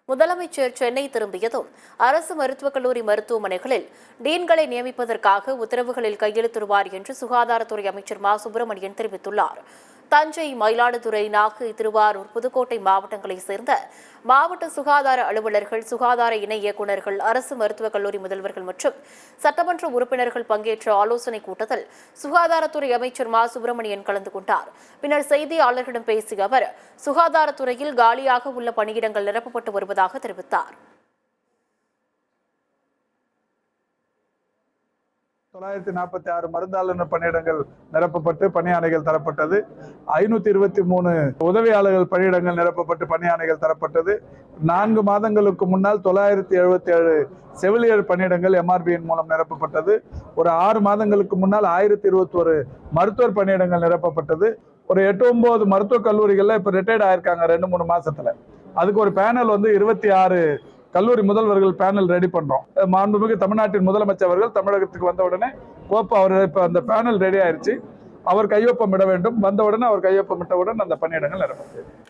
முதலமைச்சர் சென்னை திரும்பியதும் அரசு மருத்துவக் கல்லூரி மருத்துவமனைகளில் டீன்களை நியமிப்பதற்காக உத்தரவுகளில் கையெழுத்திடுவார் என்று சுகாதாரத்துறை அமைச்சர் மா சுப்பிரமணியன் தெரிவித்துள்ளார். தஞ்சை, மயிலாடுதுறை, நாகை, திருவாரூர், புதுக்கோட்டை மாவட்டங்களைச் சேர்ந்த மாவட்ட சுகாதார அலுவலர்கள், சுகாதார இணை இயக்குநர்கள், அரசு மருத்துவக் கல்லூரி முதல்வர்கள் மற்றும் சட்டமன்ற உறுப்பினர்கள் பங்கேற்ற ஆலோசனைக் கூட்டத்தில் சுகாதாரத்துறை அமைச்சர் மா சுப்பிரமணியன் கலந்து கொண்டார். பின்னர் செய்தியாளர்களிடம் பேசிய அவர், சுகாதாரத்துறையில் காலியாக உள்ள பணியிடங்கள் நிரப்பப்பட்டு வருவதாக தெரிவித்தார். 946 மருந்தாளுநர் பணியிடங்கள் நிரப்பப்பட்டு பணியாணைகள் தரப்பட்டது. 523 உதவியாளர்கள் பணியிடங்கள் நிரப்பப்பட்டு பணியாணைகள் தரப்பட்டது. 4 மாதங்களுக்கு முன்னால் 977 செவிலியர் பணியிடங்கள் MRBயின் மூலம் நிரப்பப்பட்டது. ஒரு 6 மாதங்களுக்கு முன்னால் 1021 மருத்துவர் பணியிடங்கள் நிரப்பப்பட்டது. ஒரு 8-9 மருத்துவக் கல்லூரிகள்ல இப்ப ரிட்டையர்ட் ஆயிருக்காங்க 2-3 மாசத்துல. அதுக்கு ஒரு பேனல் 26 கல்லூரி முதல்வர்கள் பேனல் ரெடி பண்றோம். மாண்புமிகு தமிழ்நாட்டின் முதலமைச்சர் அவர்கள் தமிழகத்துக்கு வந்த உடனே அவர் இப்ப அந்த பேனல் ரெடி ஆயிருச்சு. அவர் கையொப்பம் இட வேண்டும். வந்த உடனே அவர் கையொப்பமிட்டவுடன் அந்த பணியிடங்கள் நிரப்பப்படும்.